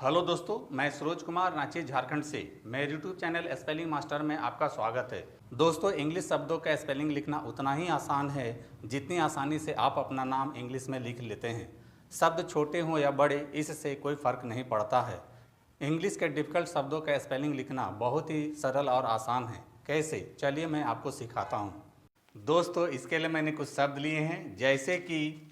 Hello दोस्तों, मैं सरोज कुमार रांची झारखंड से मेरे यूट्यूब चैनल स्पेलिंग मास्टर में आपका स्वागत है। दोस्तों, इंग्लिश शब्दों का स्पेलिंग लिखना उतना ही आसान है जितनी आसानी से आप अपना नाम इंग्लिश में लिख लेते हैं। शब्द छोटे हों या बड़े, इससे कोई फ़र्क नहीं पड़ता है। इंग्लिश के डिफ़िकल्ट शब्दों का स्पेलिंग लिखना बहुत ही सरल और आसान है। कैसे? चलिए मैं आपको सिखाता हूँ। दोस्तों, इसके लिए मैंने कुछ शब्द लिए हैं, जैसे कि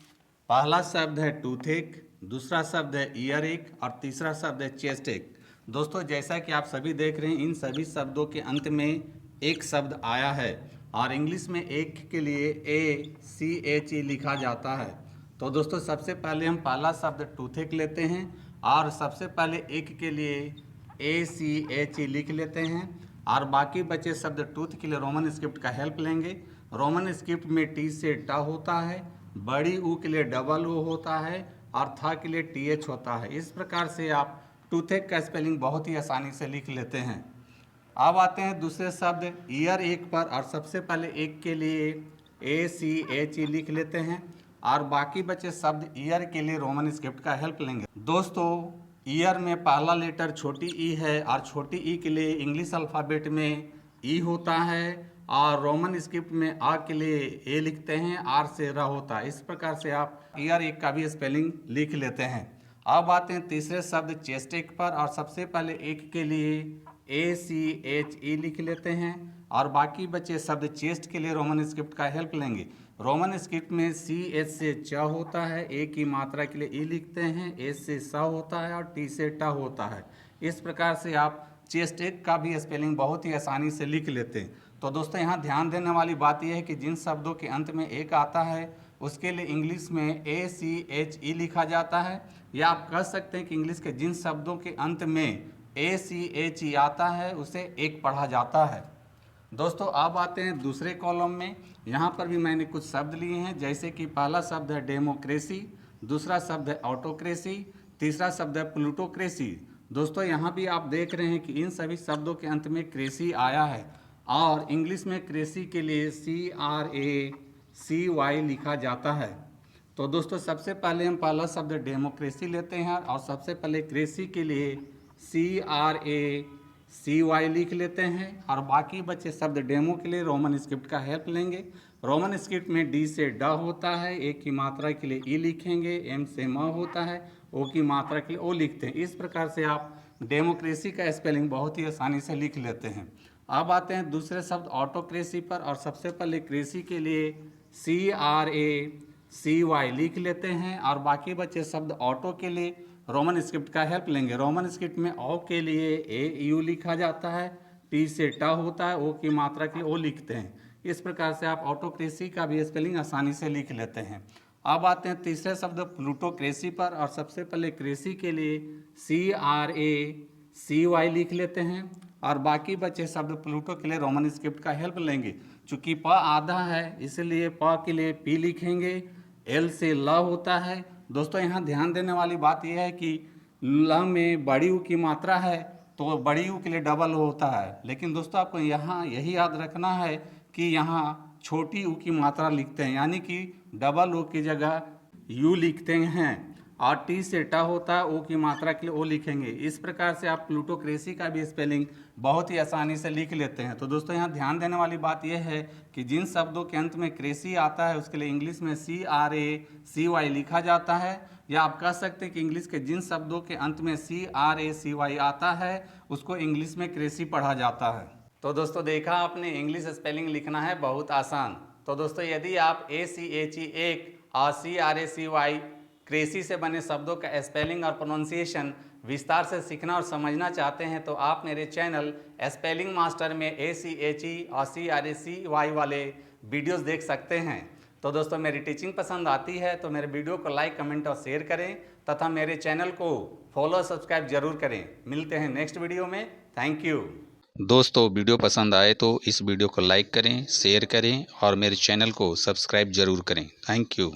पहला शब्द है टूथेक, दूसरा शब्द है ईयर एक और तीसरा शब्द है चेस्ट एक। दोस्तों, जैसा कि आप सभी देख रहे हैं, इन सभी शब्दों के अंत में एक शब्द आया है और इंग्लिश में एक के लिए ACHE लिखा जाता है। तो दोस्तों, सबसे पहले हम पहला शब्द टूथेक लेते हैं और सबसे पहले एक के लिए ACHE लिख लेते हैं और बाकी बचे शब्द टूथ के लिए रोमन स्क्रिप्ट का हेल्प लेंगे। रोमन स्क्रिप्ट में टी से टा होता है, बड़ी ऊ के लिए डबल ओ होता है और था के लिए TH होता है। इस प्रकार से आप टूथेक का स्पेलिंग बहुत ही आसानी से लिख लेते हैं। अब आते हैं दूसरे शब्द ईयर एक पर और सबसे पहले एक के लिए ACHE लिख लेते हैं और बाकी बचे शब्द ईयर के लिए रोमन स्क्रिप्ट का हेल्प लेंगे। दोस्तों, ईयर में पहला लेटर छोटी ई है और छोटी ई के लिए इंग्लिश अल्फ़ाबेट में ई होता है और रोमन स्क्रिप्ट में आ के लिए ए लिखते हैं, आर से र होता है। इस प्रकार से आप ईयर एक का भी स्पेलिंग लिख लेते हैं। अब आते हैं तीसरे शब्द चेस्ट एक पर और सबसे पहले एक के लिए ACHE लिख लेते हैं और बाकी बचे शब्द चेस्ट के लिए रोमन स्क्रिप्ट का हेल्प लेंगे। रोमन स्क्रिप्ट में CH से च होता है, ए की मात्रा के लिए ई लिखते हैं, एस से स होता है और टी से ट होता है। इस प्रकार से आप चेस्ट एक का भी स्पेलिंग बहुत ही आसानी से लिख लेते हैं। तो दोस्तों, यहाँ ध्यान देने वाली बात यह है कि जिन शब्दों के अंत में एक आता है उसके लिए इंग्लिश में ACHE लिखा जाता है, या आप कह सकते हैं कि इंग्लिश के जिन शब्दों के अंत में ACHE आता है उसे एक पढ़ा जाता है। दोस्तों, अब आते हैं दूसरे कॉलम में। यहाँ पर भी मैंने कुछ शब्द लिए हैं, जैसे कि पहला शब्द है डेमोक्रेसी, दूसरा शब्द है ऑटोक्रेसी, तीसरा शब्द है प्लूटोक्रेसी। दोस्तों, यहाँ भी आप देख रहे हैं कि इन सभी शब्दों के अंत में क्रेसी आया है और इंग्लिश में क्रेसी के लिए CRACY लिखा जाता है। तो दोस्तों, सबसे पहले हम पहला शब्द डेमोक्रेसी लेते हैं और सबसे पहले क्रेसी के लिए CRACY लिख लेते हैं और बाकी बचे शब्द डेमो के लिए रोमन स्क्रिप्ट का हेल्प लेंगे। रोमन स्क्रिप्ट में D से ड होता है, ए की मात्रा के लिए ई लिखेंगे, एम से म होता है, ओ की मात्रा के लिए ओ लिखते हैं। इस प्रकार से आप डेमोक्रेसी का स्पेलिंग बहुत ही आसानी से लिख लेते हैं। अब आते हैं दूसरे शब्द ऑटोक्रेसी पर और सबसे पहले क्रेसी के लिए CRACY लिख लेते हैं और बाकी बचे शब्द ऑटो के लिए रोमन स्क्रिप्ट का हेल्प लेंगे। रोमन स्क्रिप्ट में ओ के लिए AU लिखा जाता है, टी से ट होता है, ओ की मात्रा के लिए ओ लिखते हैं। इस प्रकार से आप ऑटोक्रेसी का भी स्पेलिंग आसानी से लिख लेते हैं। अब आते हैं तीसरे शब्द प्लूटोक्रेसी पर और सबसे पहले क्रेसी के लिए CRACY लिख लेते हैं और बाकी बचे शब्द प्लूटो के लिए रोमन स्क्रिप्ट का हेल्प लेंगे। चूँकि प आधा है इसलिए प के लिए P लिखेंगे, L से ल होता है। दोस्तों, यहाँ ध्यान देने वाली बात यह है कि ल में बड़ी ऊ की मात्रा है तो बड़ी ऊ के लिए डबल होता है, लेकिन दोस्तों आपको यहाँ यही याद रखना है कि यहाँ छोटी ऊ की मात्रा लिखते हैं, यानी कि डबल ओ की जगह U लिखते हैं और टी से टा होता है, ओ की मात्रा के लिए ओ लिखेंगे। इस प्रकार से आप प्लूटोक्रेसी का भी स्पेलिंग बहुत ही आसानी से लिख लेते हैं। तो दोस्तों, यहाँ ध्यान देने वाली बात यह है कि जिन शब्दों के अंत में क्रेसी आता है उसके लिए इंग्लिश में CRACY लिखा जाता है, या आप कह सकते हैं कि इंग्लिश के जिन शब्दों के अंत में CRACY आता है उसको इंग्लिश में क्रेसी पढ़ा जाता है। तो दोस्तों, देखा आपने, इंग्लिश स्पेलिंग लिखना है बहुत आसान। तो दोस्तों, यदि आप ACHE एक और CRACY क्रेसी से बने शब्दों का स्पेलिंग और प्रोनाउंसिएशन विस्तार से सीखना और समझना चाहते हैं तो आप मेरे चैनल स्पेलिंग मास्टर में ACHE और CRACY वाले वीडियोस देख सकते हैं। तो दोस्तों, मेरी टीचिंग पसंद आती है तो मेरे वीडियो को लाइक, कमेंट और शेयर करें तथा मेरे चैनल को फॉलो और सब्सक्राइब जरूर करें। मिलते हैं नेक्स्ट वीडियो में। Thank you. दोस्तों, वीडियो पसंद आए तो इस वीडियो को लाइक करें, शेयर करें और मेरे चैनल को सब्सक्राइब जरूर करें। Thank you.